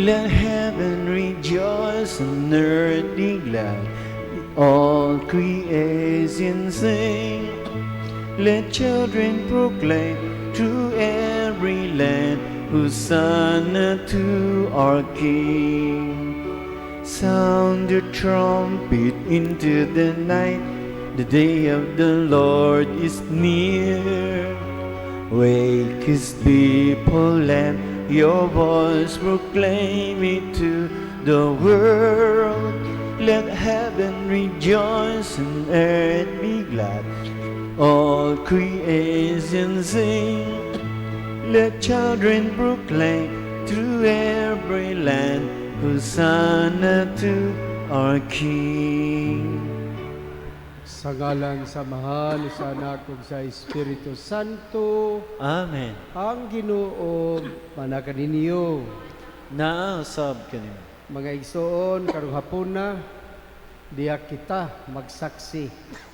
Let heaven rejoice and earth be glad. All creation sing. Let children proclaim through every land, Hosanna to our King. Sound the trumpet into the night, the day of the Lord is near. Wake His people, let your voice proclaim it to the world. Let heaven rejoice and earth be glad. All creation sing. Let children proclaim through every land, Hosanna to our King. Sa ngalan sa Mahal, sa Anak ug sa Espiritu Santo. Amen. Ang Ginoo manakan ninyo. Naasab kanimo. Mga igsoon, karong hapon na, diya kita magsaksi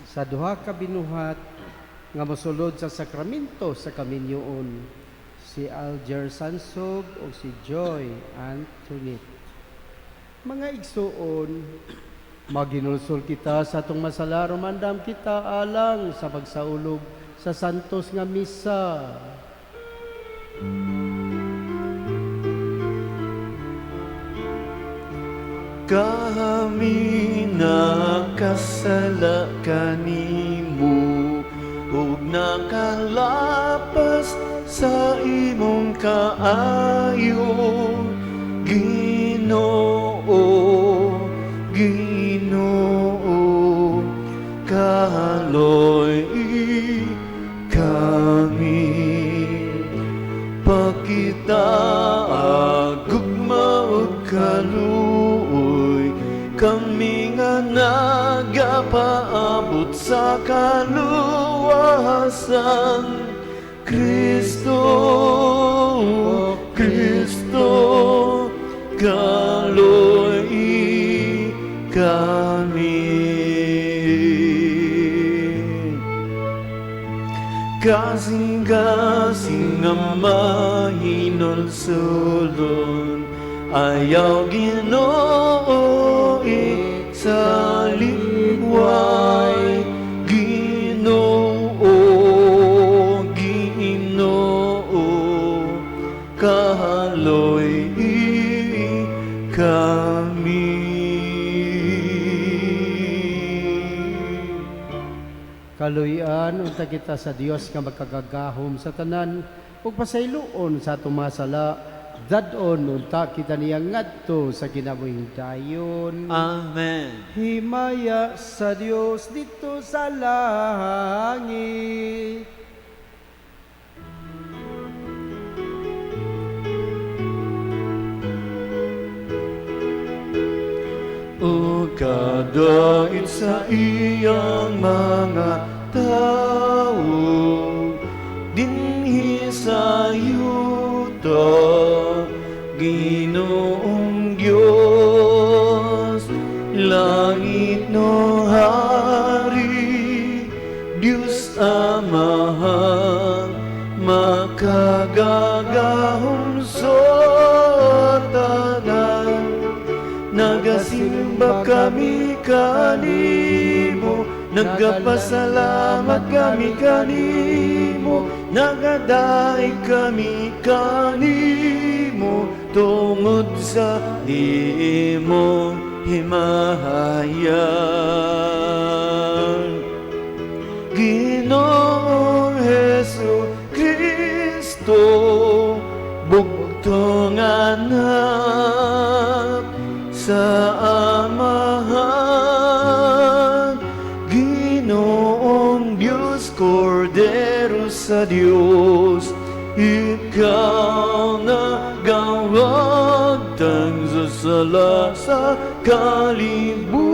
sa duha ka binuhat nga mosulod sa sakramento sa kaminyoon, si Alger Sansog o si Joy Antoinette. Mga igsoon, maginulsol kita sa atong masala, romandam kita alang sa pagsaulog sa santos nga misa. Kami nakasala kanimo, ug nakalapas sa imong kaayo, Ginoo, Ginoo, kahaloy kami. Pakita agugma ug kaluoy, kami nga nagapaabot sa kaluwasan. Kristo, Kristo, kaloy kami. Kasing-kasing ang mahinulsulon, ayaw Ginoo sa liway. Ginoo, Ginoo, kahaloy kami. Kaluyan unta kita sa Dios nga magkagagahom sa tanan ug pasayloon sa atong masala, dadon unta kita niya ngadto sa kinabuhing dayon. Amen. Himaya sa Dios dito sa langit. O kadait sa iyang mga tao, dinhi sa yuta, Ginoong Diyos, langit no hari, Diyos Amahan, makagagahom sa tanan. Nagasimba kami kanimo, nagapasalamat kami kanimo, nagadaig kami kanimo, tungod sa imong himahayan. Ginoong Hesu Kristo, bugtong anak sa Amahan, Ginoong Diyos, Kordero sa Diyos, ikaw na gawag tang sala sa kalibutan,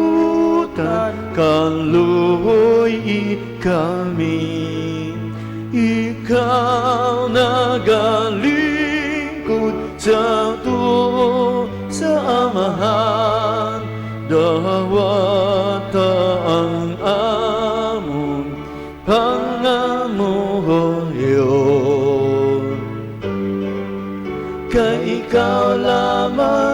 kaluoy kami. Ikaw na galingkod sa tuo sa Amahan, dawata ang amon pangamuyon. Kay ikaw lamang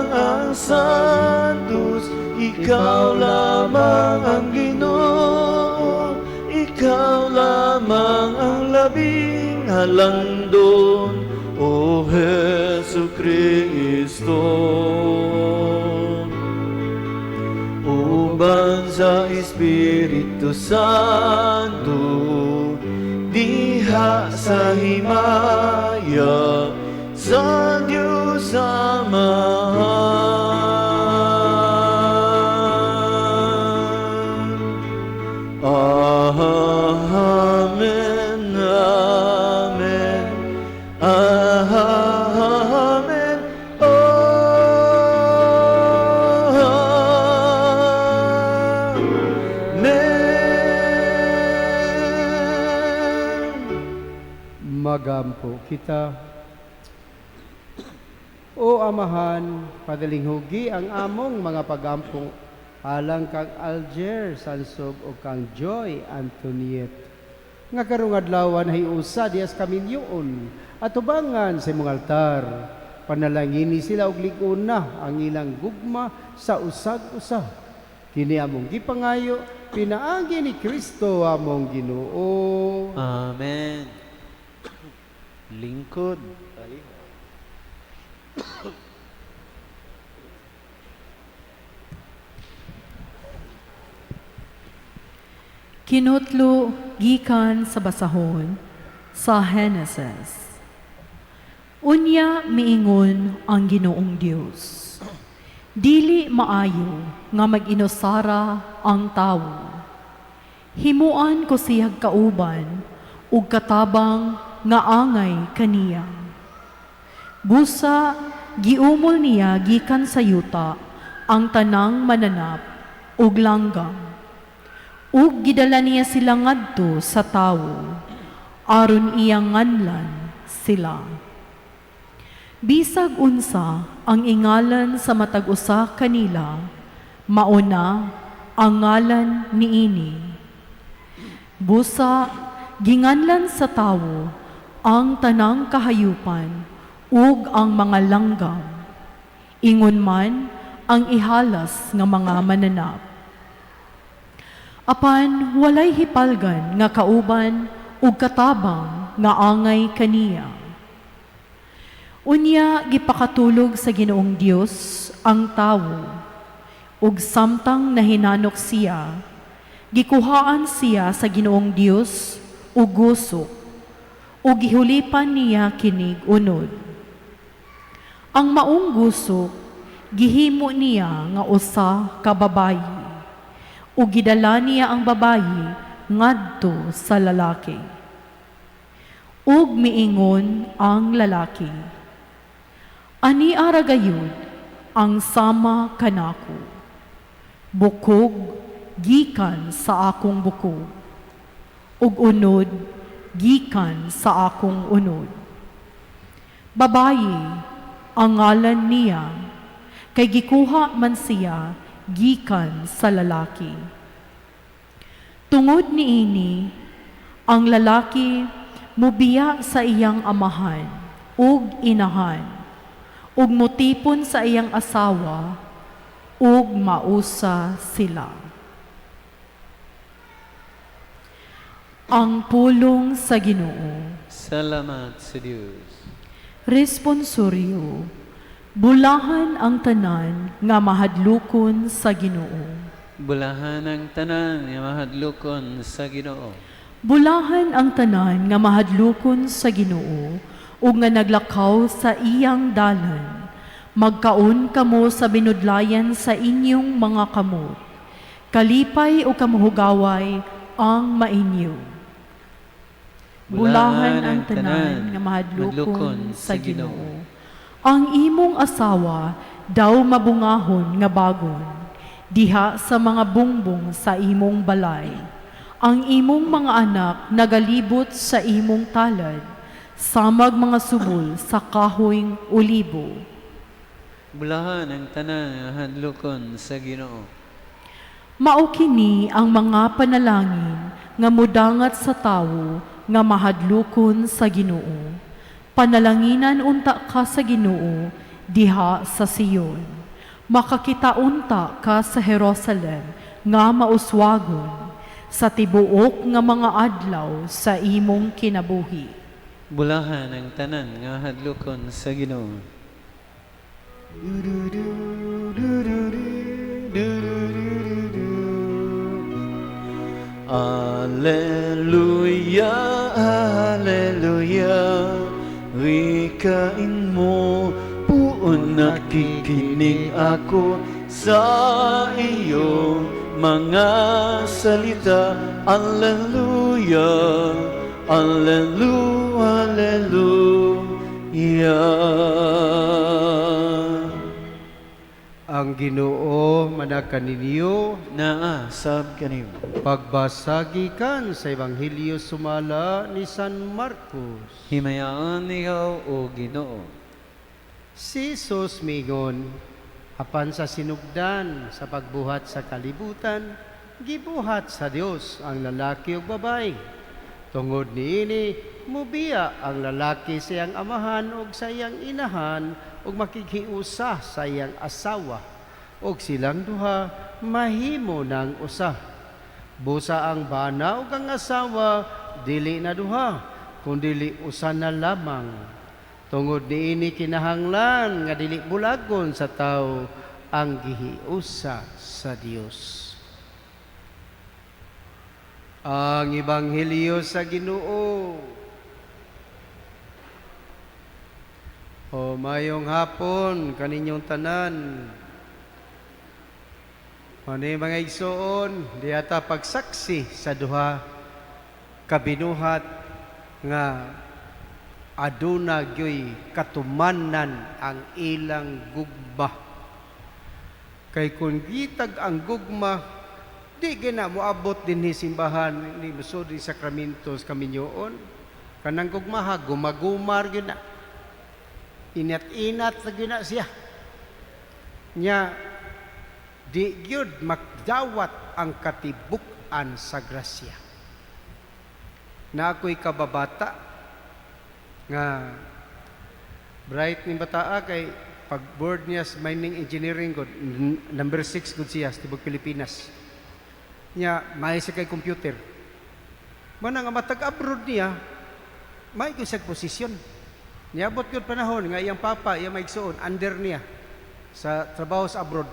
Ikaw lamang ang Ginoo, Ikaw lamang ang labing halangdon, O Hesu Kristo. Uban sa Espiritu Santo, diha sa himaya sa Diyos Amahan. Amen, amen, amen, amen. Magampo kita. O Amahan, padaling hugi ang among mga pagampo alang kang Alger Sansog o kang Joy Antoniet. Nga karong adlawan hay usa dias kaminyoon at ubangan sa imong altar. Panalangini sila og lig-on na ang ilang gugma sa usag-usa. Kini among gipangayo pinaagi ni Kristo among Ginoo. Amen. Lingkod. Kinutlo gikan sa basahon sa Genesis. Unya miingon ang Ginoong Dios. Dili maayo nga mag-inusara ang tawo. Himuan ko siyag kauban ug katabang nga angay kaniya. Busa giumol niya gikan sa yuta ang tanang mananap ug langgam. Ug gidala niya sila ngadto sa tawo aron iyang nganlan sila. Bisag unsa ang ingalan sa matag usa kanila, mauna ang ngalan niini. Busa ginganlan sa tawo ang tanang kahayupan ug ang mga langgam, ingon man ang ihalas nga mga mananap. Apan walay hipalgan nga kauban ug katabang nga angay kaniya. Unya gipakatulog sa Ginoong Dios ang tawo, ug samtang nahinanok siya, gikuhaan siya sa Ginoong Dios ug gusok, ug gihulipan niya kinig unod. Ang maong gusok gihimo niya nga usa ka babayi, ug gidala niya ang babayi ngadto sa lalaki. Ug miingon ang lalaki, ani ara gayud ang sama kanako, bukog gikan sa akong bukog, ug unod gikan sa akong unod. Babayi ang ngalan niya, kay gikuha man siya gikan sa lalaki. Tungod niini, ang lalaki mubiya sa iyang amahan ug inahan, ug mutipon sa iyang asawa, ug mausa sila. Ang pulong sa Ginoo. Salamat sa Diyos. Responsoryo, bulahan ang tanan nga mahadlukon sa Ginoo. Bulahan ang tanan nga mahadlukon sa Ginoo. Bulahan ang tanan nga mahadlukon sa Ginoo ug nga naglakaw sa iyang dalan. Magkaon kamo sa binudlayan sa inyong mga kamot. Kalipay o kamuhugaway ang mainyo. Bulahan ang tanan nga mahadlukon sa Ginoo. Ang imong asawa daw mabungahon nga bagon, diha sa mga bungbong sa imong balay. Ang imong mga anak nagalibot sa imong talad, samag mga subol sa kahoyng olibo. Bulahan ang tanan nga mahadlukon sa Ginoo. Mao kini ang mga panalangin nga mudangat sa tawo nga mahadlukon sa Ginoo. Panalanginan unta ka sa Ginoo diha sa Sion. makakitaunta ka sa Jerusalem nga mauswagon sa tibuok nga mga adlaw sa imong kinabuhi. Bulahan ang tanan nga hadlokon sa Ginoo. Alleluia, alleluia, wikain mo, puon nakikinig ako sa iyong mga salita. Alleluia, alleluia, alleluia. Ang Ginoo manakan ninyo, Naa sab kanim. pagbasagikan sa Ebanghelyo sumala ni San Marcos. Himayaan ikaw o Ginoo. Si Jesus mingon, apan sa sinugdan sa pagbuhat sa kalibutan, gibuhat sa Dios ang lalaki ug babae. Tungod niini, mubiya ang lalaki sa iyang amahan ug sa iyang inahan ug makikiusa sa iyang asawa. Ug silang duha mahimo ng usa. Busa ang bana ug ang asawa dili na duha, kundi usa na lamang. Tungod niini kinahanglan nga dili bulagon sa tao ang gihiusa sa Dios. Ang Ebanghelyo sa Ginoo. O mayong hapon kaninyong tanan. Mani mga igsoon, diata pagsaksi sa duha kabinuhat nga aduna gyoy katumanan ang ilang gugma. Kay kung gitag ang gugma, di gina moabot din ni simbahan ni musod ni sakramentos kaminyoon. Kanang gugmaha, gumagumar gyud na. Inat-inat na gyud na siya. Nya, di gyud magdawat ang katibuk-an sa grasya. Na ako'y kababata nga bright ni bataa kay pag board niya sa mining engineering god number 6 gud siya sa tibok Pilipinas. Nya may siya kay computer. Mana nga matag abroad niya, may gyud siya posisyon. Niabot gyud panahon nga iyang papa iya maigsuon under niya sa trabaho sa abroad.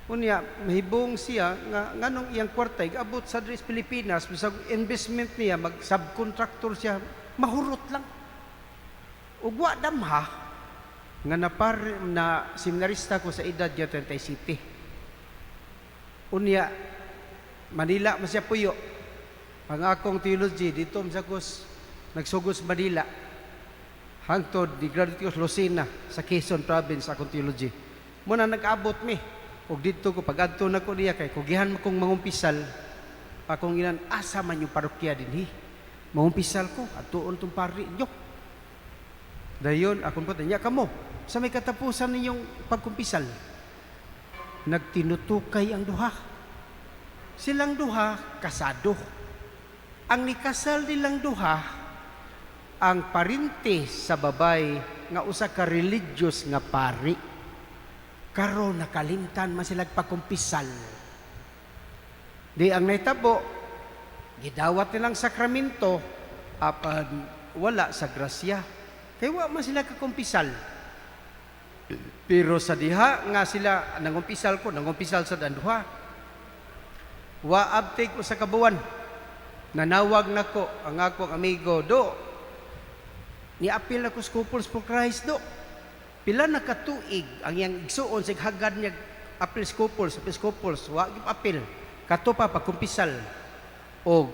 Unya mahibong siya nga nganong iyang kwarta abot sa Dres Pilipinas bisag investment niya mag subcontractor siya mahurot lang. Ug wa damha nga na seminarista ko sa edad niya 37. Unya Manila man siya puyo. Ang akong theology dito masagos nagsugos Manila. Hangtod di graduate ko sa Lucena sa Quezon province akong theology. Muna nag-abot mi. Ug dito ko pag-adto na ko niya kay kugihan mo kong mangumpisal. Akong inan asa man yung parokya dinhi. Mangumpisal ko adtuon tong pari nyo. Dayon akong putanya kamo sa may katapusan ninyong pagkumpisal. Nagtinutukay ang duha. Silang duha kasado. Ang nikasal nilang duha ang parinti sa babay nga usa ka religious nga pari. Karon nakalimtan man sila pagkumpisal. Di ang naitabo, gidawat nilang sakramento apan wala sa grasya. Kaya wa man sila kakumpisal. Pero sa diha nga sila nangumpisal sa danduha. Wa abtig usa ka buwan. Nanawag nako ang akong amigo do. Niapil ako sa Couples for Christ do. Pila na katuig ang iyang igsuon sa hagad niya apil sa couples, wa gyud apil. Kato pa pagkumpisal. O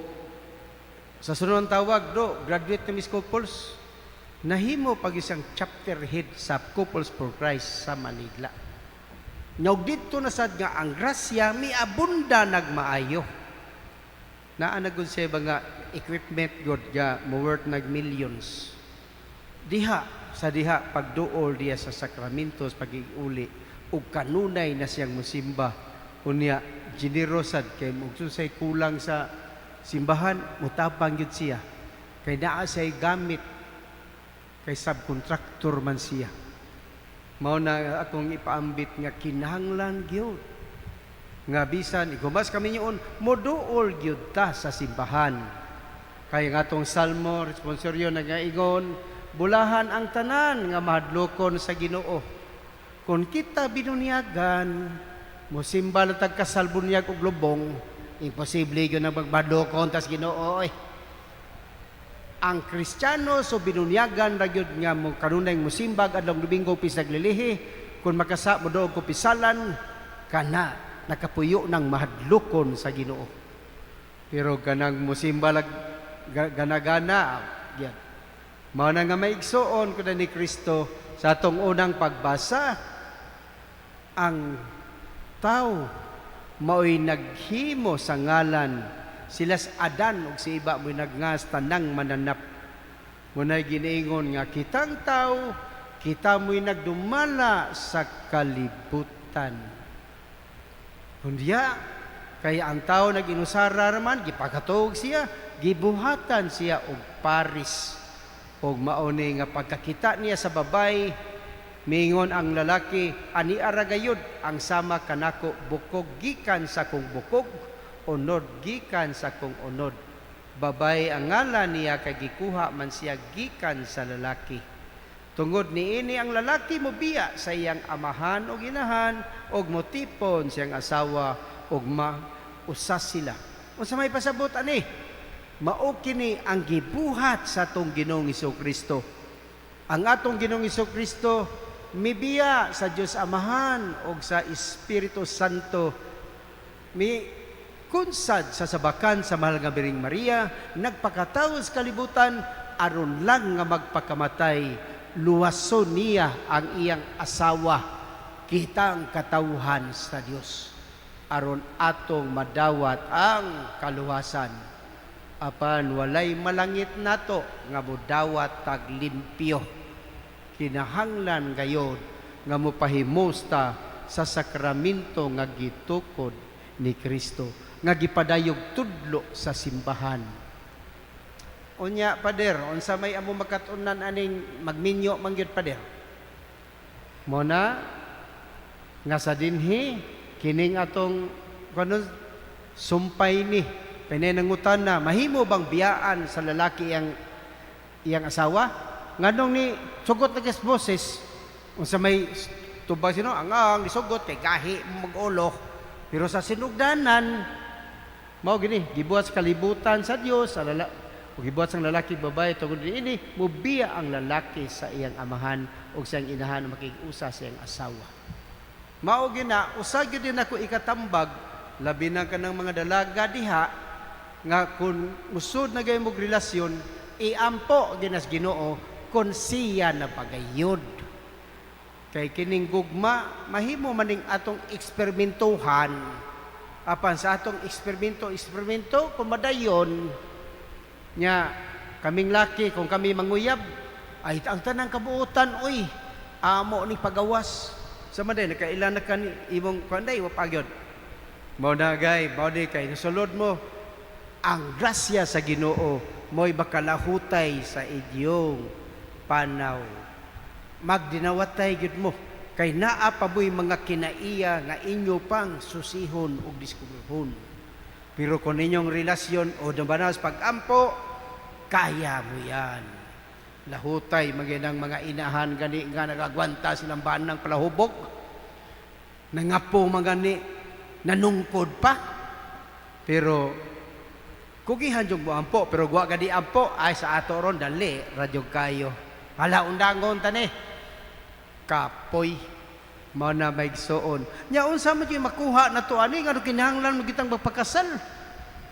sa sunod tawag do, graduate na Miss Couples. Nahimo pag isang chapter head sa Couples for Christ sa Manila. Nyog dito na sad nga ang grasya miabunda nagmaayo. Naanagod siya ba nga equipment god nga mo worth nag millions. Sa diha pagduol diya sa sakramentos pag-iuli ug kanunay na siyang musimba. Unya generosad kay mugsusay kulang sa simbahan mutabang gyud siya. Kay naa siya gamit kay subcontractor man siya. Mao na akong ipaambit nga kinahanglan gyud nga bisan igumas kami yun moduol gyud ta sa simbahan. Kaya nga tong salmo responsoryo nagaigon, bulahan ang tanan nga mahadlokon sa Ginoo. Kung kita binunyagan, mosimba na tagkasalbunyag og lubong, imposible gyud na magbadlokon tas Ginoo. Ang Kristiyano so binunyagan ra gyud nga mo kanunay musimbag adlaw Domingo pisaglilihi, kung makasa mo doog ko pisalan kana nakapuyo ng mahadlokon sa Ginoo. Pero kanang musimbalag gana-gana yan. Mao na nga maigsoon ko ni Kristo sa atong unang pagbasa, ang tao mao'y naghimo sa ngalan silas Adan ug si iba mo'y nagngas tanang mananap. Muna'y giniingon nga kitang tao, kita mo'y nagdumala sa kalibutan. Hundiya, kaya ang tao nag-inusara raman, gipakatog siya, gibuhatan siya og paris. Og mauni nga pagkakita niya sa babay, mingon ang lalaki, ani aragayod ang sama kanako bukog gikan sa kong bukog, unod gikan sa kong unod. Babay ang ngalan niya kay gikuha man siya gikan sa lalaki. Tungod niini ang lalaki mobiya sa iyang amahan o inahan og motipon siyang asawa og mausas sila. Unsa may pasabot ani? Mao kini ang gibuhat sa atong Ginoong Hesukristo. Ang atong Ginoong Hesukristo mibiya sa Dios Amahan og sa Espiritu Santo. Mi kunsad sa sabakan sa mahal nga Biring Maria, nagpakatawo sa kalibutan aron lang nga magpakamatay. Luwason niya ang iyang asawa, kitang katawhan sa Dios aron atong madawat ang kaluwasan. Apan walay malangit nato nga modawat tag limpyo. Kinahanglan gayod nga mopahimusta sa sakramento nga gitukod ni Kristo, nga gipadayog tudlo sa simbahan. Unya, Pader, unsa may amo makatunan aning magminyo mangyud, Pader? Mona nga sa dinhi kining atong kanon sumpay ni pinanangutan na mahimo bang biyaan sa lalaki iyang asawa? Nganong ni sugot na kes boses unsa may tubag sino ang isugot kay gahi mag-ulo, pero sa sinugdanan mao gini gibuhat sa kalibutan sa Dios sa ug gibuhat sang lalaki babae tungod ini mubiya ang lalaki sa iyang amahan ug sa iyang inahan makig-usa sa iyang asawa. Mao gina usag gyud din ako ikatambag labi na kanang mga dalaga diha nga kung usod na gay mog relasyon iampo ginas Ginoo kon siya na pagayod. Kay kining gugma mahimo maning atong eksperimentuhan. Apan sa atong eksperimento kung madayon nya kaming laki kung kami manguyab ay ang tanang kabuutan oy amo ni pagawas sa maday nakailan na kani imong kanday wa pagyod mao na gay mao di kay nasulod mo ang grasya sa Ginoo mo'y bakalahutay sa inyong panaw magdinawatay gyud mo kay naa pa boy mga kinaiya nga inyo pang susihon ug diskubrehon. Pero kung inyong relasyon o dabanas pag-ampo, kaya mo yan. Lahutay, maginang mga inahan gani nga nagagwanta silang banang palahubog. Nangapo mga ni, nanungkod pa. Pero, kugihan yung mo ampo, pero guwa gadi ampo, ay sa ato ron, dali, radyo kayo. Hala, undangon tani. Kapoy. Mao na maigsoon. Nya unsa man yung makuha na to ani nga kinahanglan mo kitang magpakasal.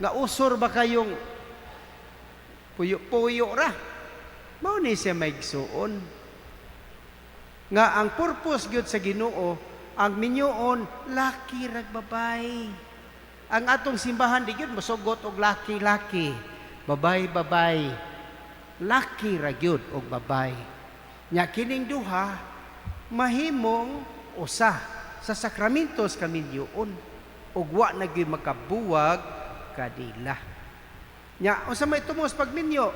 Nga usor ba kayong puyo-puyo ra. Mao ni siya maigsoon. Nga ang purpose gyud sa Ginoo ang minyoon laki rag babay. Ang atong simbahan di gyud mosugot og laki-laki, babay-babay. Laki ra gyud og babay. Nya kining duha mahimong usa sa sakramentos kaminyoon ug wa na gyud makabuwag kadila. Nya unsa may tumos pagminyo?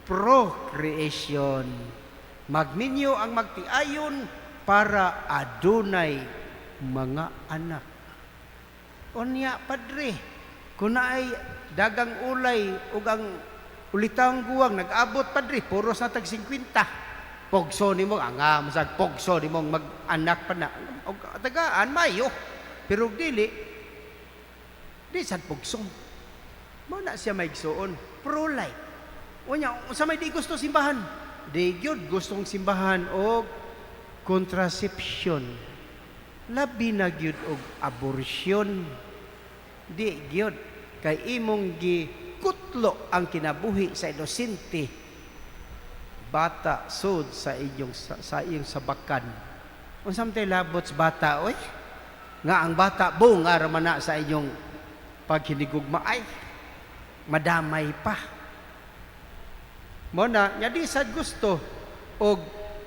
Procreation. Magminyo ang magtiayon para adunay mga anak. Unya, Padre, kung ay dagang ulay ug ang ulitang guwang nag-abot, Padre, puros na tag 50. Pogso ni mo, anga, masag pogso ni mong mag-anak pa na. O tagaan, mayo. Pero di sad pogsong. Mana siya may igsuon, pro-life. Unya, sa may di gusto simbahan. Di gyud gustong simbahan o contraception. Labi na gyud og abortion. Di gyud kay imong gikutlo ang kinabuhi sa inosente bata sud sa iyong sabakan. Unsam tay labot sa bata oy? Nga ang bata bunga ra man na sa inyong paghinigugma ay madamay pa. Mo na nya di sad gusto og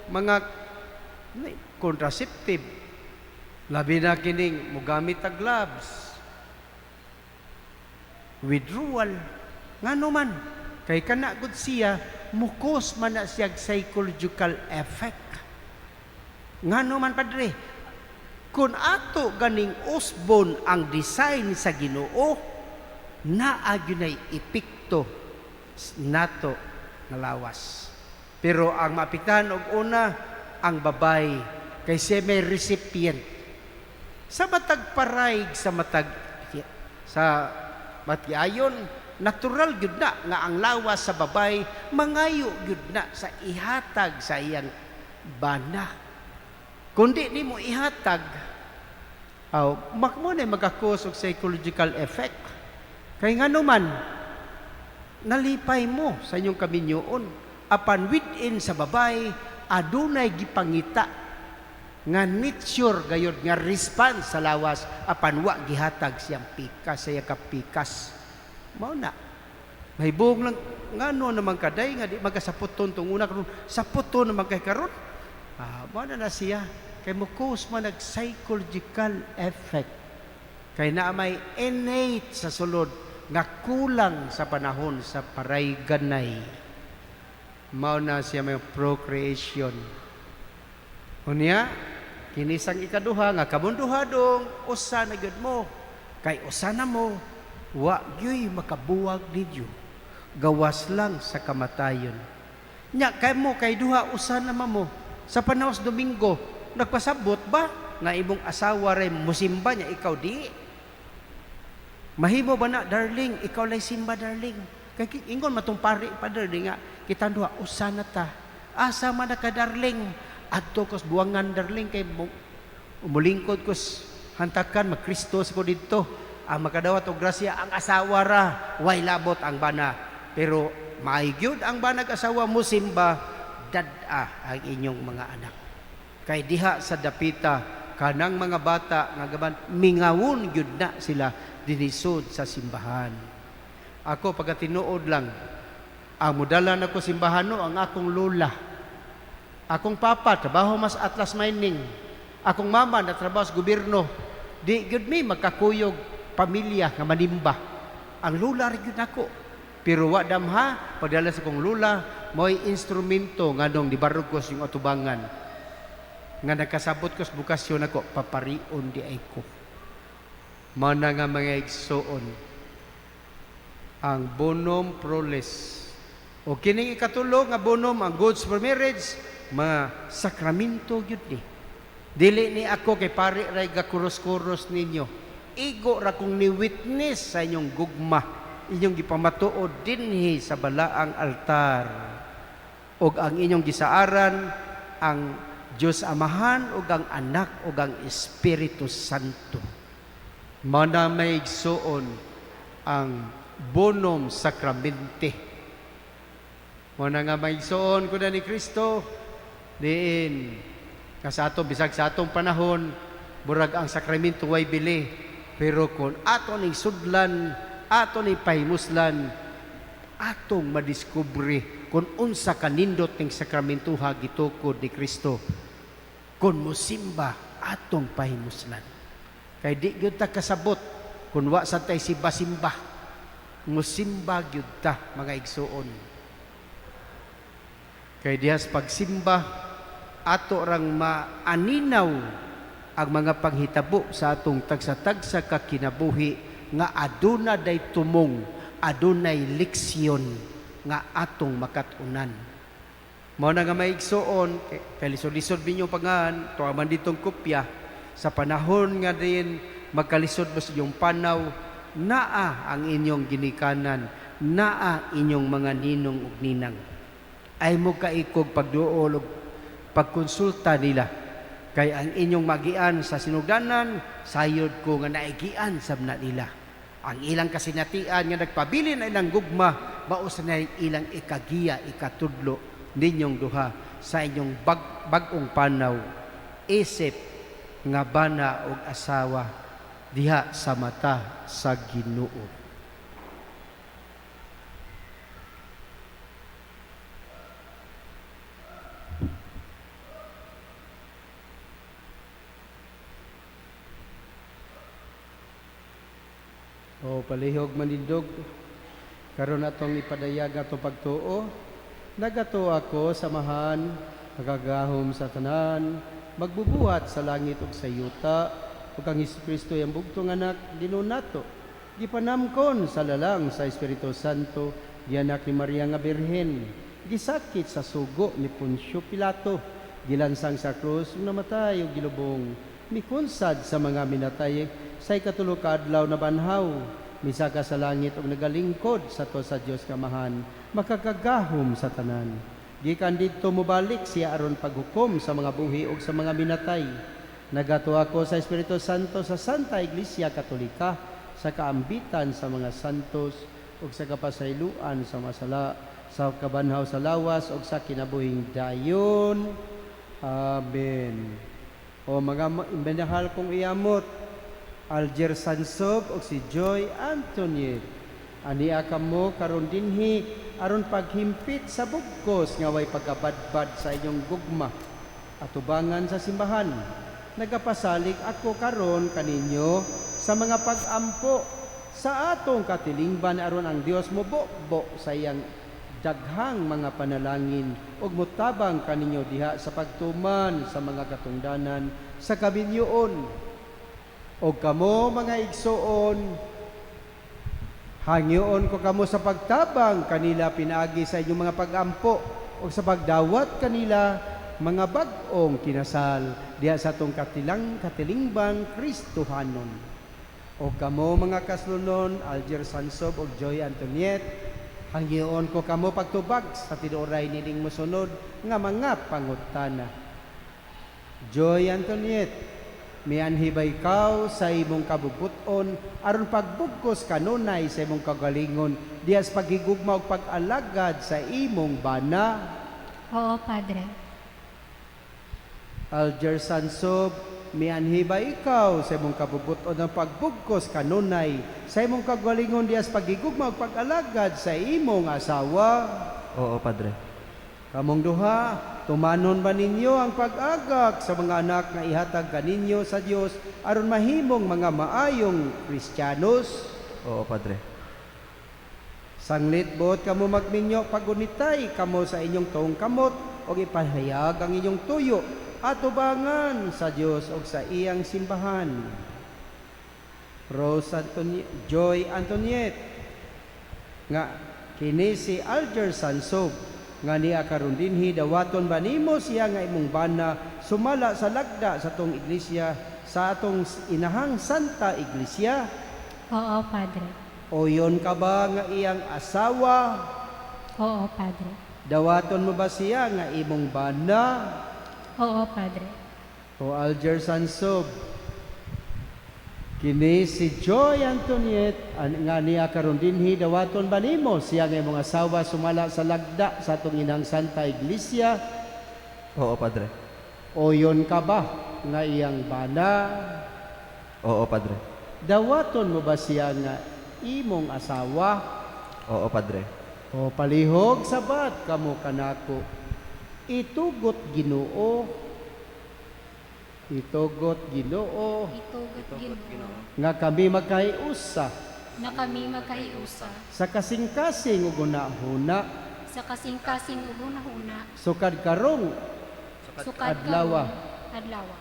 mga contraceptive. Labi na kining mogamit og gloves. Withdrawal. Ngano man kay kana gud siya mukos man na siya psychological effect. Ngano man, Padre, kung ato ganing usbon ang design sa Ginoo, naagyunay epekto nato nga lawas. Pero ang maapektahan og una ang babay kay siya may recipient. Sa matag paraig sa matiayon, natural gyud na nga ang lawas sa babay mangayo gyud na sa ihatag sa iyang bana. Kundi ni mo ihatag, mo na magkakos og psychological effect. Kay nga naman, nalipay mo sa inyong kaminyoon. Apan within sa babay, adunay gipangita nga nature gayod nga response sa lawas apan wa gihatag siyang pikas, sa iya kapikas. Mao na. May buong lang ngano naman kaday nga di magasaputon tong una karon, saputon naman kay karon. Mao na siya kay mo cause man nag psychological effect. Kay naa may innate sa sulod nga kulang sa panahon sa paray ganay. Mao na siya may procreation. Unya, kinisang ikaduha nga kamunduhadong usa na gyud mo. Kay usa na mo, wa gyud makabuwag ninyo. Gawas lang sa kamatayon. Nya kay mo kay duha usa na mo. Sa panahos Domingo, nagpasabot ba nga imong asawa ray musimba niya ikaw di? Mahimo ba na, darling, ikaw lay simba, darling? Kay ingon matong pari pa, darling, nga kita duha usa na ta. Asa man na ka, darling? Adto kos buwangan, darling, kay umulingkod kos hantakan magkristos ko dito. Ang makadawat og grasya ang asawa ra, way labot ang bana. Pero maigyud ang banag asawa mo simba, dad-a ang inyong mga anak. Kay diha sa dapita kanang mga bata nga gaban mingawon gyud na sila dinisod sa simbahan. Ako pagatinuod lang, ang mudalan ako simbahan no, ang akong lola. Akong papa, trabaho mas Atlas Mining. Akong mama, natrabaho sa gobyerno. Di gyud mi magkakuyog pamilya nga manimba. Ang lola rin yun ako. Pero wa damha, padala sa kong lola, mo'y instrumento nga nung dibarog ko yung atubangan. Nga nakasabot ko sa bukasyon ako, paparion di ay ko. Mana nga mga igsoon, ang bonum proles. O kining ikatulog nga bonum, ang goods for marriage, mga sakramento yun ni. Dili ni ako kay pari ray gakuros-kuros ninyo. Igo ra kong ni-witness sa inyong gugma, inyong gipamatuod dinhi sa balaang altar. Og ang inyong gisaaran, ang Diyos Amahan, og ang Anak, og ang Espiritu Santo. Mana may igsuon ang bonum sakramente. Mana nga may igsuon ko na ni Kristo, diin, sa ato, bisag sa atong panahon, burag ang sakramento way bili. Pero kung ato ni sudlan, ato ni pahimuslan, atong madiskubre kung unsa kanindot ng sakramentuha gitukod ni Kristo. Kung musimba, atong pahimuslan. Kay di gyud ta kasabot kung wa sa tay simba-simba. Musimba gyud ta mga igsuon. Kay dihas pagsimba, ato rang maaninaw ang mga panghitabo sa atong tagsa-tagsa ka kinabuhi nga aduna day tumong, adunay leksyon nga atong makatunan. Mao na nga maigsoon, kay lisod-lisod binyong pangahan, tuwaman ditong kopya, sa panahon nga din magkalisod mo sa inyong panaw, naa ang inyong ginikanan, naa inyong mga ninong ug ninang. Ay mo kaikog pagduol ug pagkonsulta nila. Kay ang inyong magian sa sinugdanan, sayod ko nga naigian sabna nila. Ang ilang kasinatian nga nagpabilin na ilang gugma, baos na ilang ikagiya, ikatudlo ninyong duha sa inyong bagong panaw, isip nga bana og asawa diha sa mata sa Ginoo. O palihog manindog, karon atong ipadayag ato pagtuo. Nagato ako samahan, magagahom sa tanan, magbubuhat sa langit ug sa yuta, ug ang Kristo ang bugtong anak ginunato. Gipanamkon sa lalang sa Espiritu Santo, gianak ni Maria nga Birhen, gisakit sa sugo ni Poncio Pilato, gilansang sa krus ug namatay ug gilubong, mikunsad sa mga minatay sa ikatulo ka adlaw na banhaw, misaka sa langit ug nagalingkod sa to sa Dios kamahan, makakagahom sa tanan. Gikan didto mobalik siya aron paghukom sa mga buhi ug sa mga minatay. Nagato ako sa Espiritu Santo sa Santa Iglesia Katolika, sa kaambitan sa mga santos ug sa kapasayloan sa masala, sa kabanhaw sa lawas ug sa kinabuhing dayon. Amen. O mga imbendahal kong iamot, Alger Sansob o si Joy Antoniet, ania kamo karon dinhi aron paghimpit sa bugkos nga way pagkabadbad sa inyong gugma at tubangan sa simbahan. Nagapasalig ako karon kaninyo sa mga pag-ampo sa atong katilingban aron ang Dios mobo sa iyang daghang mga panalangin ug mutabang kaninyo diha sa pagtuman sa mga katungdanan sa kabinyoon. O kamo mga igsoon, hangyoon ko kamo sa pagtabang kanila pinaagi sa inyong mga pag-ampo o sa pagdawat kanila mga bag-ong kinasal diha sa atong katilingban Kristohanon. O kamo mga kaslunon, Alger Sansob o Joy Antoniet, hangyoon ko kamo pagtubag sa tinuray nining mosunod nga mga pangutana. Joy Antoniet, mianhibay ikaw sa imong kabubuton aron pagbugkos kanunay sa imong kagalingon dias pagigugma ug pag-alagad sa imong bana. Oo, Padre. Alger Sansob, mianhibay ikaw sa imong kabubuton ang pagbugkos kanunay sa imong kagalingon dias pagigugma ug pag-alagad sa imong asawa. Oo, Padre. Kamong duha, tumanon ba ninyo ang pag-agak sa mga anak nga ihatag kaninyo sa Dios aron mahimong mga maayong Kristiyanos? Oo, Padre. Sanglit bot kamo magminyo pagunitay kamo sa inyong tuong kamot o ipahayag ang inyong tuyo at tubangan sa Dios o sa iyang simbahan. Joy Antoniet, nga kini si Alger Sansob, nga niya karon dinhi dawaton ba nimo siya nga imong bana sumala sa lagda sa atong iglesia, sa atong inahang Santa Iglesia? Oo, Padre. O yon ka ba nga iyang asawa? Oo, Padre. Dawaton mo ba siya nga imong bana? Oo, Padre. O Alger Sansob, kini si Joy Antoniet, nga niya karon dinhi dawaton ba nimo siya nga imong asawa sumala sa lagda sa atong inang Santa Iglesia? Oo, Padre. O yon ka ba nga iyang bana? Oo, Padre. Dawaton mo ba siya nga imong asawa? Oo, Padre. O palihog sabat kamo kanako, itugot Ginoo, itugot Ginoo, Itugot Ginoo nga kami magkahiusa na kami magkahiusa sa kasing-kasing ug hunahuna sa kasing-kasing ug hunahuna, sukad karong sukad Adlawa. karon, adlawa.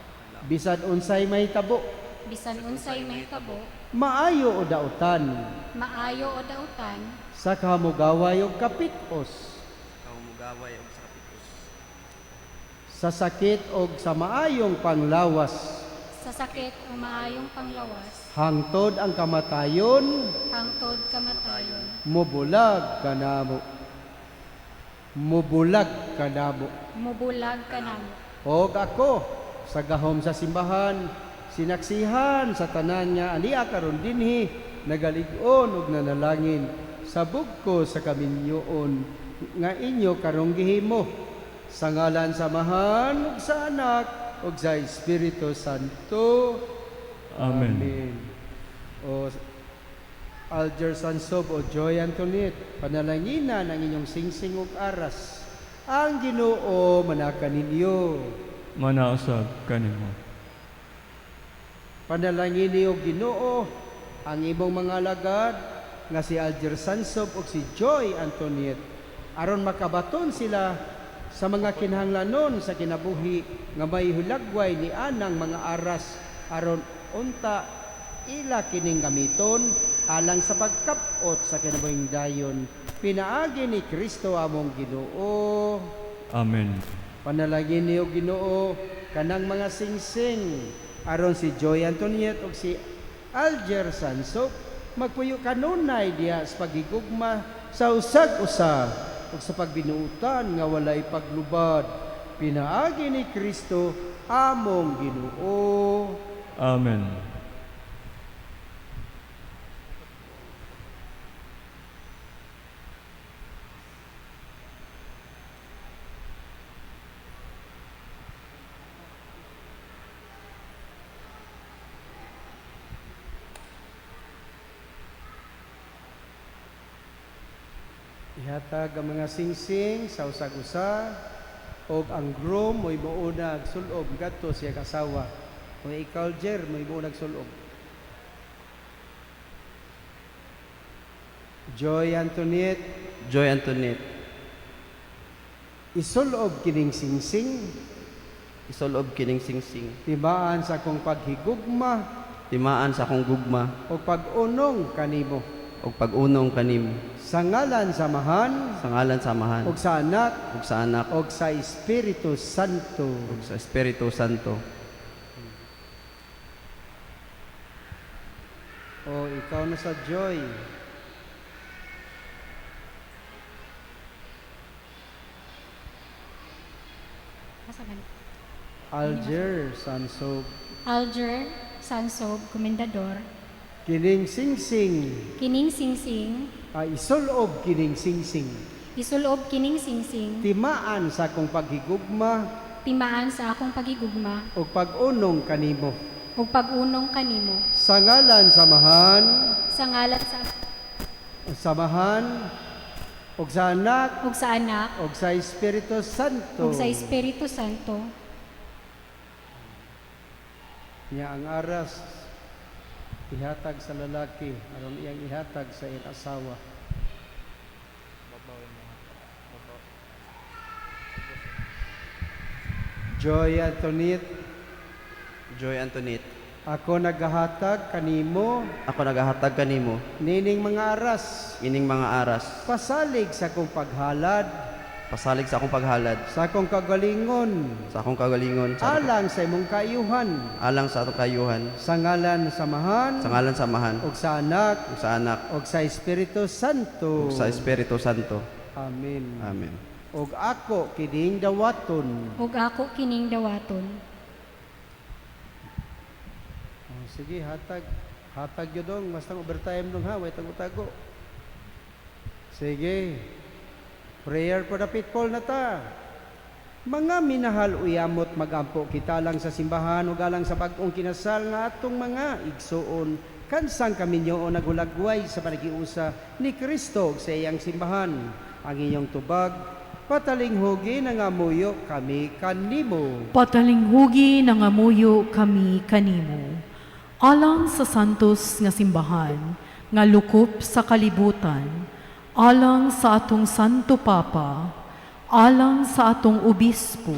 bisan unsay mahitabo, Bisan unsay mahitabo, maayo o dautan, maayo o dautan, sa kahamugaway o kapitos, Kaumugaway og sa kapitos. sa sakit o sa maayong panglawas, sa sakit o maayong panglawas, hangtod ang kamatayon, hangtod kamatayon, mubulag kanamo. Mubulag kanamo. mubulag kanamo. Og ako, sa gahom sa simbahan, sinaksihan sa tanan nga ania karon dinhi, nagalig-on ug nanalangin sa bugko sa kaminyoon nga inyo karong gihimo. Sa ngalan sa Amahan ug sa Anak ug sa Espiritu Santo. Amen. O Alger Sansob o Joy Antoinette, panalanginan ang inyong singsing ug aras. Ang Ginoo manaka ninyo. Manausab kanimo. Panalangin niyo Ginoo ang imong mga alagad nga si Alger Sansob ug si Joy Antoinette aron makabaton sila sa mga kinahanglanon sa kinabuhi nga may hulagway ni anang mga aras aron unta ila kining gamiton alang sa pagkapot sa kinabuhing dayon. Pinaagi ni Kristo among Ginoo. Amen. Panalangin niyo Ginoo kanang mga singsing aron si Joy Antoinette ug si Alger Sansob magpuyo kanunay diha sa pagigugma sa usag-usa ug sa pagbinuutan nga walay paglubad. Pinaagi ni Kristo among Ginoo. Amen. Ihatag ang mga singsing sa usag-usa og ang groom mo'y muuna agsulob gadto siya kasawa. O ikaw Jer mo'y muuna agsulob. Joy Antoinette, Joy Antoinette, isulob kining singsing isulob kining singsing. timaan sa akong paghigugma Timaan sa akong gugma o pag-unong kanimo. og pag-unong kanim. Sa ngalan sa Amahan Sa ngalan sa Amahan ug sa Anak ug sa Anak ug sa Espiritu Santo. ug sa Espiritu Santo. O ikaw na sa Joy. Asa man? Alger Sansob. Alger Sansob, Komendador, Kining singsing kining singsing, isulob kining singsing. isulob kining singsing, Timaan sa akong paghigugma timaan sa akong pagigugma, o pag-unong kanimo. ug pag-unong kanimo, Sa ngalan sa Amahan, sa ngalan sa Amahan, ug sa Anak, ug sa Anak, ug sa Espiritu Santo. ug sa Espiritu Santo. Niya ang aras ihatag sa lalaki aron iyang ihatag sa iyang asawa. Joy Antoinette, Joy Antoinette, ako naghahatag kanimo ako nagahatag kanimo nining mga aras ining mga aras pasalig sa akong paghalad pasalig sa akong paghalad sa akong kagalingon sa akong kagalingon alang sa imong kaayuhan alang sa atong kayuhan sa ngalan sa Amahan sa ngalan sa Amahan ug sa Anak ug sa Anak ug sa Espiritu Santo. ug sa Espiritu Santo. Amen. Amen. Ug ako kining dawaton. Ug ako kining dawaton. Oh, sige, hatag yun dong. Basta overtime dong ha, way tago-tago. Sige. Prayer for the people na ta. Mga minahal uyamot magampo kita lang sa simbahan ug alang sa bag-ong kinasal nga atong mga igsuon kansang kaminyo nagulagway sa panagiusa ni Kristo ug sa iyang simbahan. Ang inyong tubag patalinghugi nangamuyo kami kanimo. Patalinghugi nangamuyo kami kanimo. Alang sa santos nga simbahan, nga lukop sa kalibutan, alang sa atong Santo Papa, alang sa atong Obispo,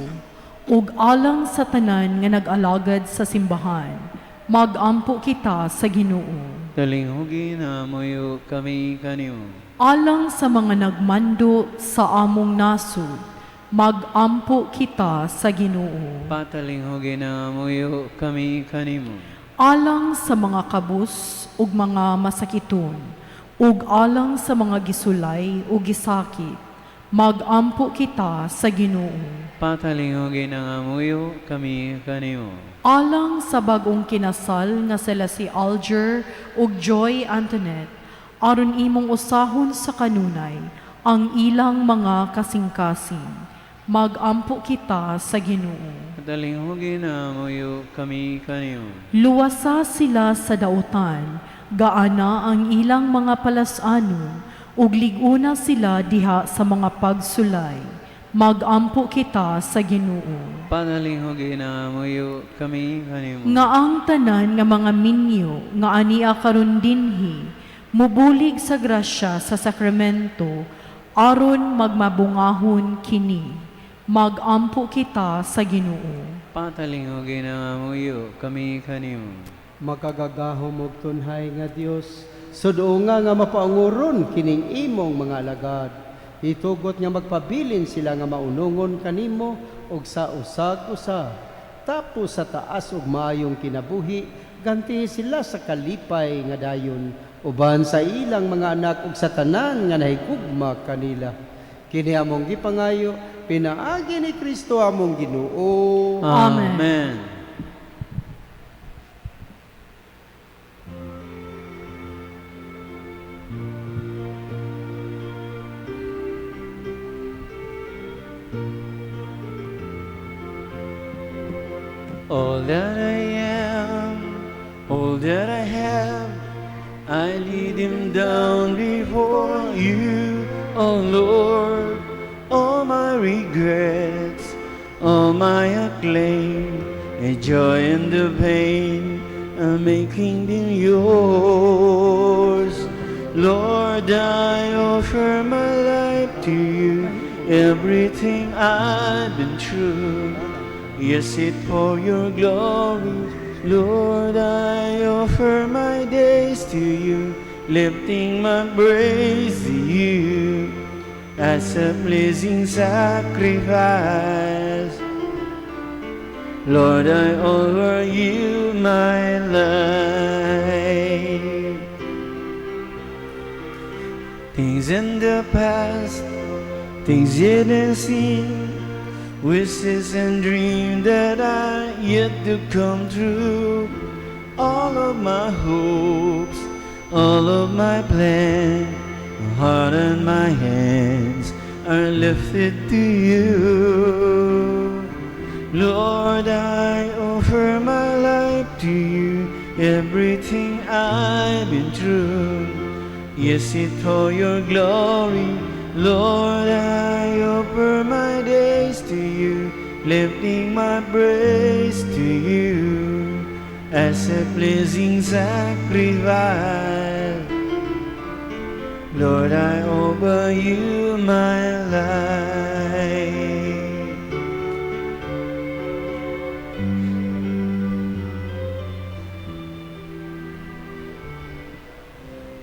ug alang sa tanan nga nag-alagad sa simbahan, magampo kita sa Ginoo. Talinghugi na moyo kami kanimo. Alang sa mga nagmando sa among nasud, magampo kita sa Ginoo. Patalinghugi na moyo kami kanimo. Alang sa mga kabus ug mga masakiton, ug alang sa mga gisulay ug gisakit, magampo kita sa Ginoo. Patalinghugi na moyo kami kanimo. Alang sa bagong kinasal nga sila si Alger ug Joy Antoinette, aron imong usahon sa kanunay ang ilang mga kasing-kasing, magampo kita sa Ginoo. Patalinghugi na moyo kami kanimo. Luwasa sila sa dautan, gaana ang ilang mga palasanon, ug liguna sila diha sa mga pagsulay. Magampo kita sa Ginoo. Patalinghugi na moyo kami kanimo. Nga ang tanan nga mga minyo nga ania karon dinhi, mubulig sa grasya sa sakramento, aron magmabungahon kini. Magampo kita sa Ginoo. Patalinghugi na moyo kami kanimo. Makagagahom og tunhay nga Dios, sudunga nga mapaanguron kining imong mga alagad. Itugot nga magpabilin sila nga maunungon kanimo og sa usag-usa. Tapos sa taas og maayong kinabuhi, ganti sila sa kalipay nga dayon, uban sa ilang mga anak ug sa tanan nga nahigugma kanila. Kini among gipangayo, pinaagi ni Kristo among Ginoo. Amen. Amen. All that I am, all that I have, I lead him down before you, oh Lord. All my regrets, all my acclaim, the joy and the pain, I'm making them yours. Lord, I offer my life to you, everything I've been through. Yes, it for your glory. Lord, I offer my days to you, lifting my praise to you as a pleasing sacrifice. Lord, I offer you my life. Things in the past, things yet unseen, wishes and dreams that are yet to come true. All of my hopes, all of my plans, my heart and my hands are lifted to you. Lord, I offer my life to you, everything I've been through. Yes, it for your glory. Lord, I offer my days to you, lifting my praise to you as a pleasing sacrifice. Lord, I offer you my life.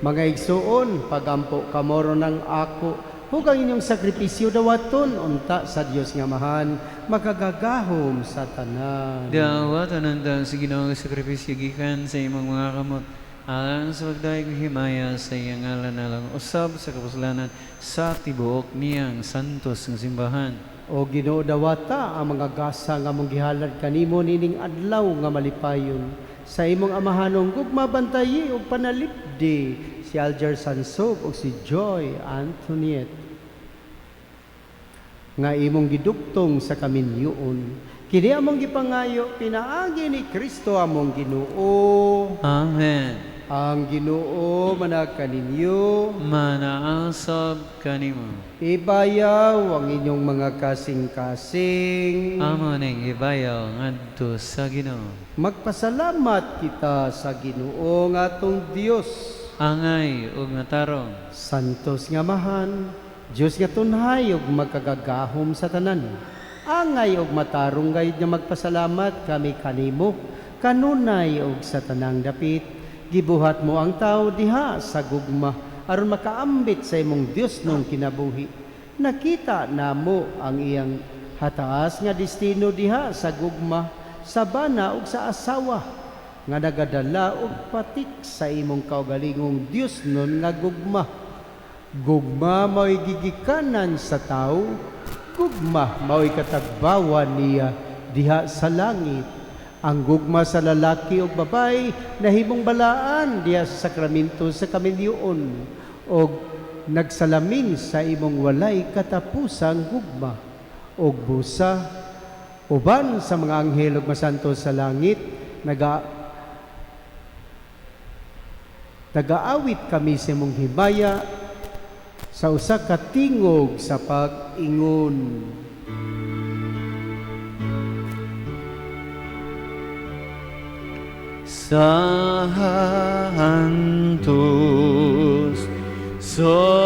Mga igsuon, pagampo kamoro ng ako, hugang inyong sakripisyo dawaton, unta sa Dios nga mahan, makagagahom sa tanan. Dawat anandang sa Ginoong sakripisyo gikan sa imong mga kamot, alang sa pagdaig himaya sa iyang ngalan alang usab sa kapuslanan sa tibuok niyang santos ng simbahan. O Ginoo dawata ang mga gasa nga mong gihalad kanimo nining adlaw nga malipayon. Sa imong amahanong gugma bantayi o panalipdi si Alger Sansog o si Joy Antoinette nga imong giduktong sa kaminyoon. Kini among gipangayo pinaagi ni Kristo among Ginoo. Amen. Ang Ginoo manag kaninyo, Manaasab kanimo. ibayaw ang inyong mga kasing-kasing. Amo ning ibayaw ngadto sa Ginoo. Magpasalamat kita sa Ginoo nga atong Dios. angay ug matarong. Santos nga mahan, Diyos nga tunhay ug magkagagahom sa tanan. Angay ug matarong gayud nga magpasalamat kami kanimo, kanunay ug sa tanang dapit. Gibuhat mo ang tao diha sa gugma aron makaambit sa imong Dios nung kinabuhi. Nakita namo ang iyang hataas nga destino diha sa gugma, sa bana ug sa asawa nga nagadala og patik sa imong kaugalingong Dios nun nga gugma. Gugma mao'y gigikanan sa tao, gugma mao'y katagbawan niya diha sa langit. Ang gugma sa lalaki o babae nahimong balaan diha sa sakramento sa kaminyoon o nagsalamin sa imong walay katapusang gugma. O busa, uban sa mga anghel ug masanto sa langit, nagaawit kami sa imong himaya sa usa ka tingog sa pag-ingon. Santos, Santos,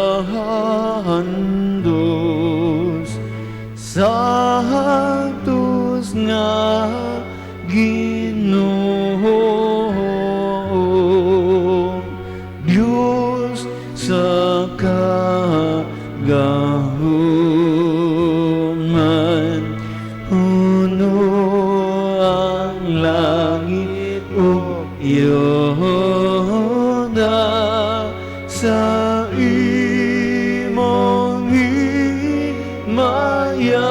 Santos nga Ginoo, Diyos sa kagahuman, puno ang langit ug Yoda sa imong himaya.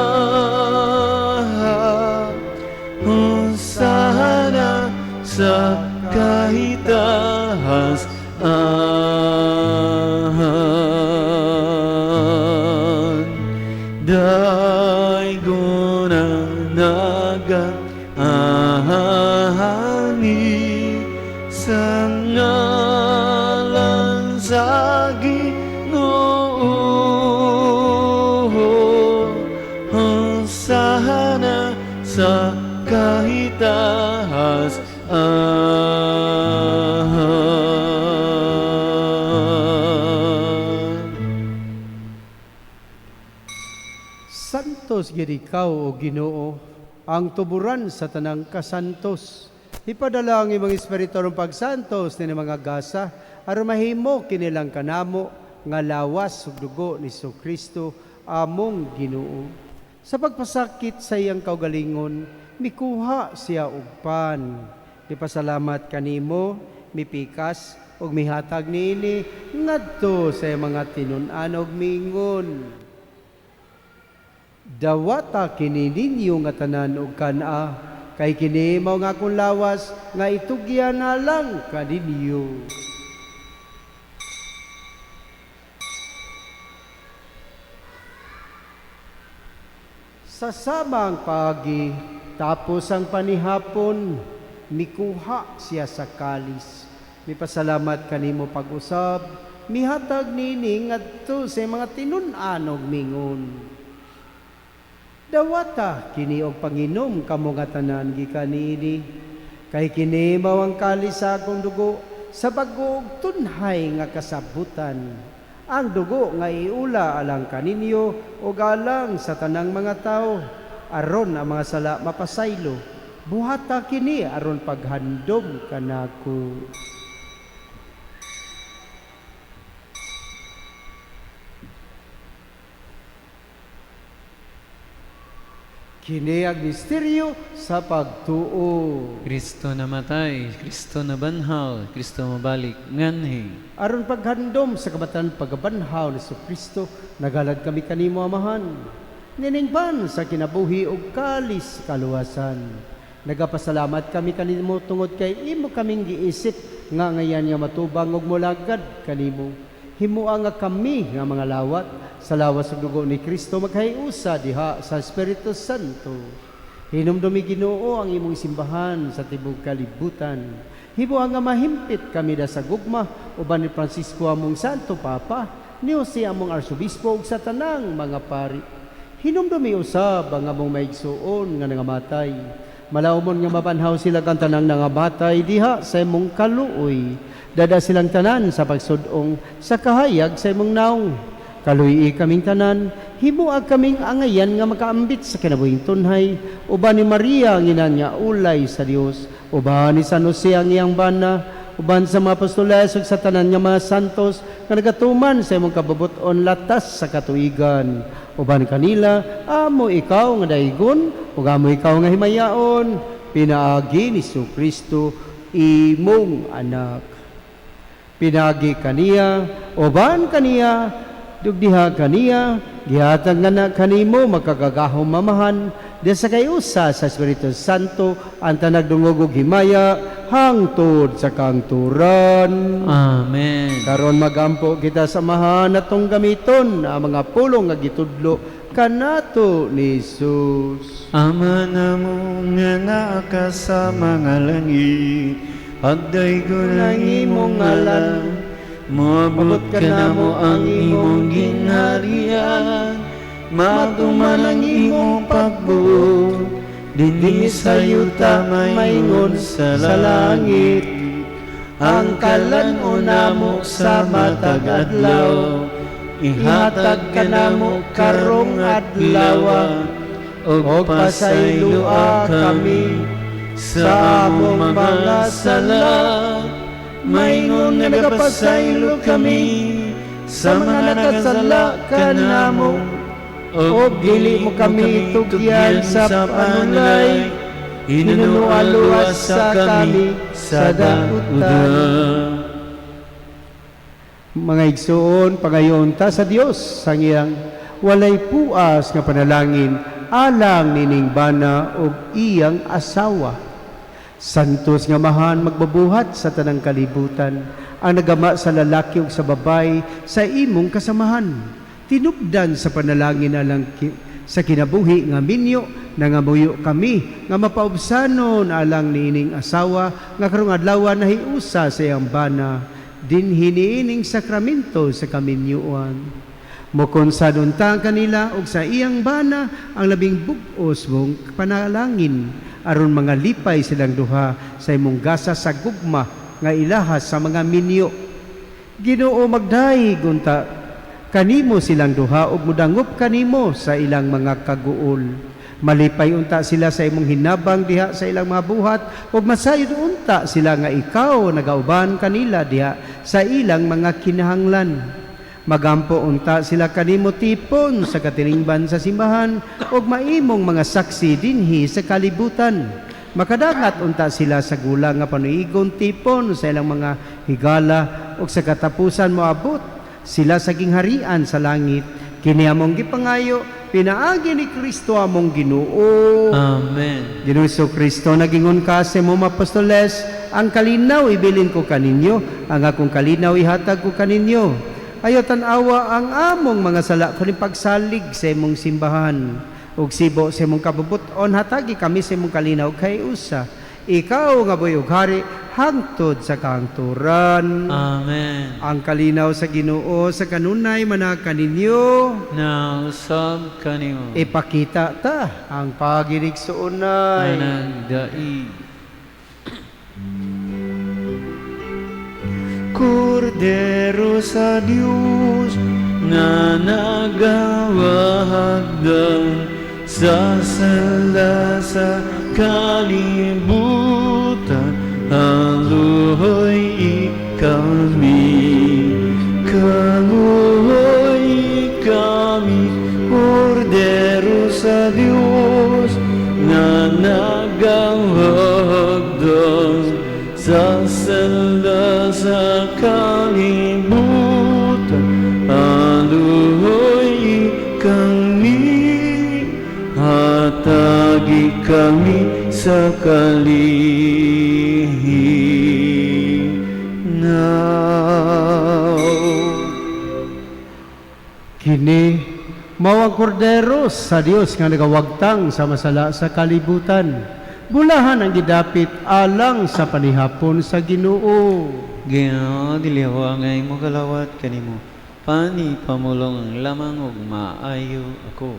Hosana sa kahitaas-an, daygon ang nag-ahani sa ngalan sa Ginoo. Hosana sa kahitaas-an. Santos gid ikaw o Ginoo, ang tuburan sa tanang kasantos. Ipadala ang imong espiritu ng pagsantos ni mga gasa aron mahimo kinilang kanamo nga lawas ug dugo ni Kristo among Ginoo. Sa pagpasakit sa iyang kaugalingon, mikuha siya og pan. Ipasalamat kanimo, mipikas ug mihatag niini ngadto sa iyang mga tinun-an ug mingon. Dawata kini ninyo nga tanan og kana, kay kini mao nga akong lawas nga itugyan na lang kaninyo. Sa samang pagi, tapos ang panihapon, mikuha siya sa kalis. Mipasalamat kanimo pag-usab, mihatag nini ngadto sa mga tinun-an og mingon. Dawata kini og panginom kamo nga tanan gikanini, kay kini mao ang kalis sa akong dugo sa bag-o ug tunhay nga kasabutan. Ang dugo nga iula alang kaninyo o alang sa tanang mga tao, aron ang mga sala mapasaylo. Buhata kini aron paghandom kanako. Kini ang misteryo sa pagtuo. Kristo namatay, Kristo nabanhaw, Kristo mabalik, nganhi. Aron paghandom sa kabatan pagabanhaw ni Kristo, nagalad kami kanimo amahan. Niningban sa kinabuhi ug kalis kaluwasan. Nagapasalamat kami kanimo tungod kay imo kaming giisip nga ngayan nga matubang ug molagad kanimo. Himuang nga kami nga mga lawat sa lawas ug dugo ni Kristo maghiusa diha sa Espiritu Santo. Hinumdumi Ginoo ang imong simbahan sa tibuok kalibutan. Himuang nga mahimpit kami da sa gugma uban ni Francisco among Santo Papa, ni Jose among Arsobispo ug sa tanang mga pari. Hinumdumi usab ang among maigsuon nga nangamatay, Malaumon nga mabanhaw sila kang tanang nangabatay diha sa imong kaluoy. Dada silang tanan sa pagsudong sa kahayag sa imong naong. Kaluyi kaming tanan, himuag kaming angayan nga makaambit sa kinabuhing tunhay. Uban ni Maria ang ina niya ulay sa Dios. Uban ni San Jose ang iyang bana. Uban sa mga apostoles ug sa tanan nga mga santos nga nagatuman sa imong kabubuton latas sa katuigan. Uban kanila, amo ikaw nga daigon, ug amo ikaw nga himayaon. Pinaagi ni Kristo imong anak. Pinagi kaniya, uban kaniya, dugdiha kaniya, gihatag nga na kanimo makagagahom mamahan, di sa kayusa sa Espiritu Santo, ang tanagdungog ug himaya, hangtod sa kangturan. Amen. Karon magampo kita samahan atong gamiton ang mga pulong nga gitudlo kanato ni Jesus. Ama namo nga naa ka sa mga langit, agday ko ng imong ngalan, moabot ka na mo ang imong ginharian, matuman ang imong pagbuo, dinhi sa yuta maingon sa langit. Ang kalan-o namo sa matag adlaw, ihatag ka namo karong adlaw, og pasaylua kami sa among mga sala. Maingon nga nagapasaylo kami sa mga nakasala ka namo, o dili mo kami tugyan sa panulay, hinunualuwas sa kami sa dautan. Mga igsoon, pangayon ta sa Dios sang iyang walay puas nga panalangin alang nining bana og iyang asawa. Santos nga mahan magbabuhat sa tanang kalibutan, ang nagama sa lalaki ug sa babay sa imong kasamahan. Tinubdan sa panalangin alang sa kinabuhi nga minyo, nangamuyo kami nga mapaubsanon alang niining asawa nga karong adlaw nahiusa sa iyang bana, din hiniining sakramento sa kaminyuan. Mukonsad unta kanila ug sa iyang bana ang labing bug-os mong panalangin, aron mga lipay silang duha sa imong gasa sa gugma nga ilahas sa mga minyo. Ginoo magdayeg unta kanimo silang duha ug mudangop kanimo sa ilang mga kaguol. Malipay unta sila sa imong hinabang diha sa ilang mga buhat, ug masayod unta sila nga ikaw nagauban kanila diha sa ilang mga kinahanglan. Magampo unta sila kanimo tipon sa katilingban sa simbahan, ug maimong mga saksi dinhi sa kalibutan. Makadagat unta sila sa gulang nga panuigon tipon sa ilang mga higala, ug sa katapusan moabot sila sa gingharian sa langit. Kini among gipangayo, pinaagi ni Kristo among Ginoo. Amen. Ginoo Kristo, nagingon ka sa imong apostoles, ang kalinaw ibilin ko kaninyo, ang akong kalinaw ihatag ko kaninyo. Ayo tan-awa ang among mga sala kuning pagsalig sa imong simbahan, ug sibo sa imong kabubuton hatagi kami sa imong kalinaw kay usa. Ikaw nga buhi ug hari hangtod sa kangturan. Amen. Ang kalinaw sa Ginoo sa kanunay manakan ninyo, Nausab kanimo. ipakita ta ang paginigsuonay. Anagdaig. Kordero sa Diyos nga nagawahagdan sa sala sa kalibutan, haluhoy kami, kaluhoy kami. Kordero sa Diyos nga nagawahagdan sa sala sa kalibutan, aluhoy kami, hatagi kami sa kalinaw. Kini mao ang kordero sa Dios nga nagawagtang sa masala sa kalibutan. Bulahan ang gidapit alang sa panihapon sa Ginoo. Ginoo, diliwa nga imo kalawat kanimo. Pani pamulong ang lamang ug maayo ako.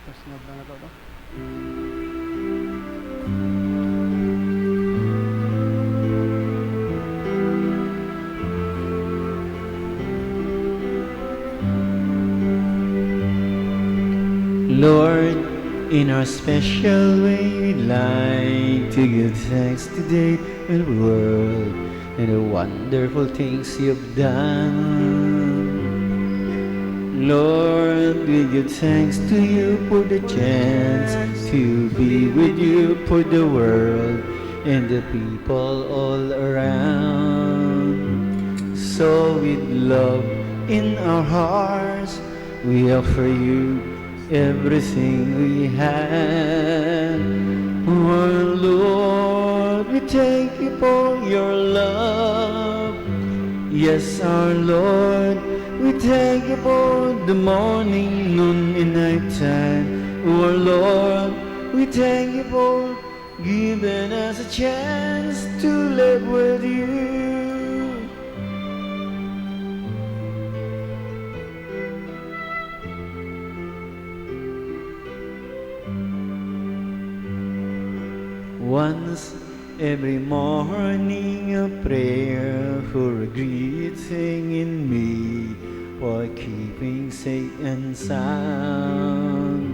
Tapos nga ba na to, no? Lord, in our special way, we'd like to give thanks today to the world and the wonderful things you've done. Lord, we give thanks to you for the chance to be with you for the world and the people all around. So with love in our hearts, we offer you everything we have. Oh Lord, we thank you for your love. Yes, our Lord, we thank you for the morning, noon, and night time. Oh Lord, we thank you for giving us a chance to live with you. Once every morning a prayer for a greeting in me, for keeping safe and sound.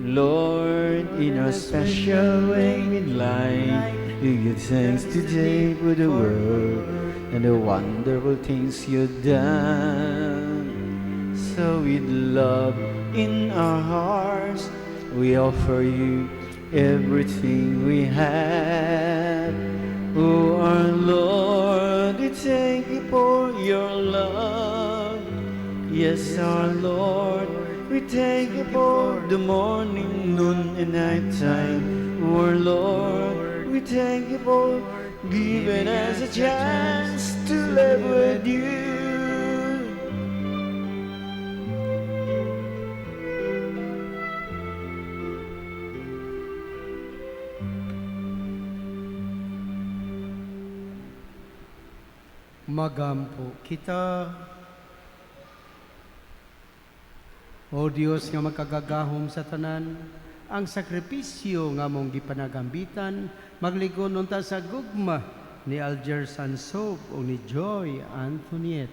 Lord, in a special way in life, we give thanks today for the world and the wonderful things you've done. So with love in our hearts, we offer you everything we have. Oh, our Lord, we thank you for your love. Yes, our Lord, we thank you for the morning, noon, and night time. Oh, our Lord, we thank you for giving us a chance to live with you. Magampo kita. O Dios nga makagagahom sa tanan, ang sakripisyo nga mong gipanagambitan, magligon unta sa gugma ni Alger Sansob o ni Joy Antoniet.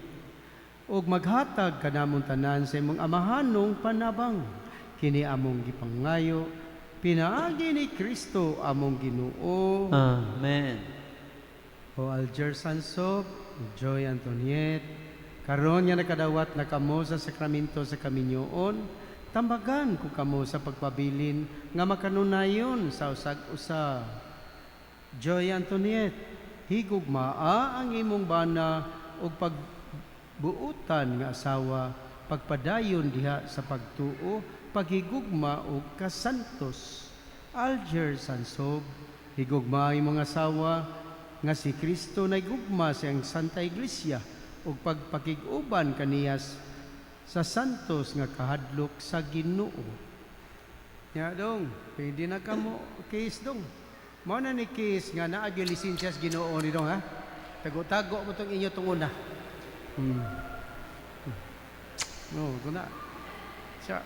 O maghatag kanamong tanan sa imong amahanong panabang, kini among gipangayo, pinaagi ni Kristo among Ginoo. Amen. O Alger Sansob, Joy Antoniet, karon nga nakadawat na kamo sa sakramento sa kaminyoon, tambagan ko kamo sa pagpabilin nga makanunayon sa usag-usa. Joy Antoniet, higugmaa ang imong bana o pagbuutan nga asawa, pagpadayon diha sa pagtuo, paghigugma o kasantos. Alger Sansob, higugma ang imong asawa, nga si Kristo na gugma sa Santa Iglesia ug pagpakig-uban kaniyas sa santos nga kahadlok sa Ginoo. Ya dong, pwede na kamo case dong. Mao na ni case nga naa gyud lisensya sa Ginoo ni dong ha. Tago-tago mo tong inyo tong una. No, kuna. Siya.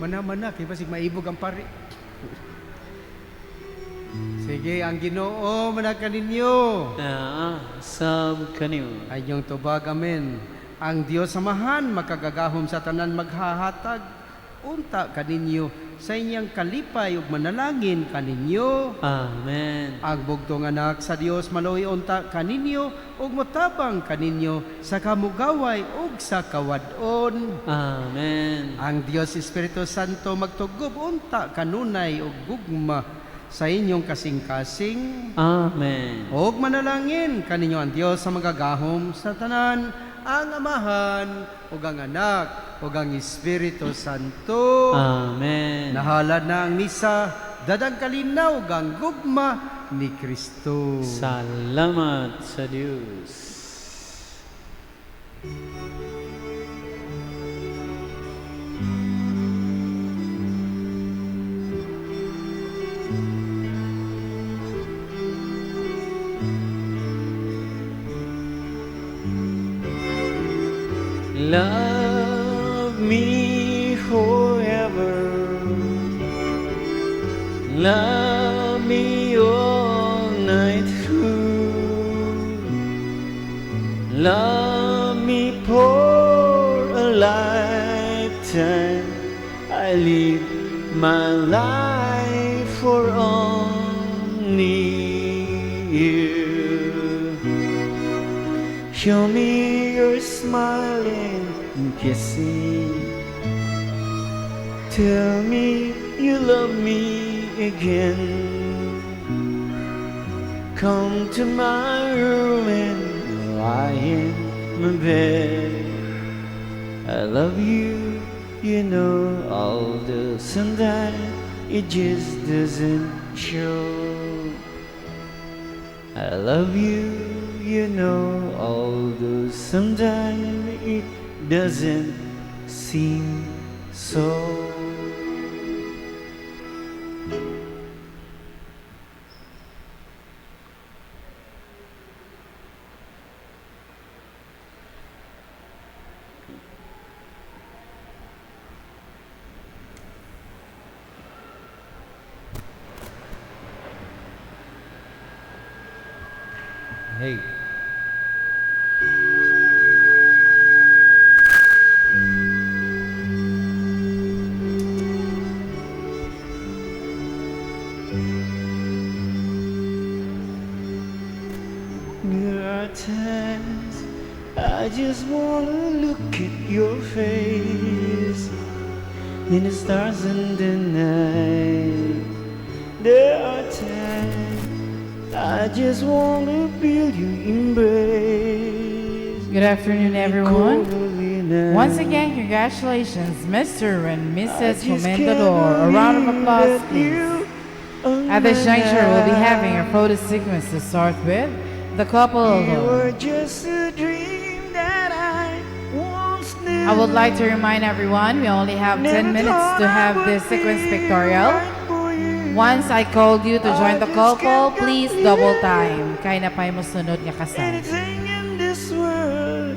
Mana-mana, kaya basig maibog ang pari. Sige, ang Ginoo manaka ninyo. Sab kaniyo. Ayong tubag, amen. Ang Dios samahan, makagagahom sa tanan maghahatag, unta kaninyo, sa inyang kalipay ug manalangin kaninyo. Amen. Ang bugtong anak sa Dios maloy unta kaninyo ug motabang kaninyo sa kamugaway ug sa kawadon. Amen. Ang Dios Espiritu Santo magtugob unta kanunay ug gugma sa inyong kasing-kasing. Amen. Og manalangin kaninyo ang Dios sa magagahom sa tanan, ang Amahan ug ang Anak ug ang Espiritu Santo. Amen. Nahalad na ang misa, dadang kalinaw ang gugma ni Kristo. Salamat sa Diyos. Love me forever. Love me all night through. Love me for a lifetime. I live my life for only you. Show me your smiling and kissing. Tell me you love me again. Come to my room and lie in my bed. I love you, you know, although sometimes it just doesn't show. I love you, you know, although sometimes it doesn't seem so. Hey. There are times I just wanna look at your face in the stars in the night. There are times I just wanna feel you embrace. Good afternoon, everyone. Coldly night. Once again, congratulations, Mr. and I Mrs. just Comendador. A round of can't applause, believe please. you At this juncture, we'll be understand. having a photo sequence to start with. The couple You alone. were just a dream that I once knew. I would like to remind everyone we only have 10 minutes to have this sequence pictorial. Once I called you to join the couple, please double time. Kaya na pa yung sunod nga kasal. Anything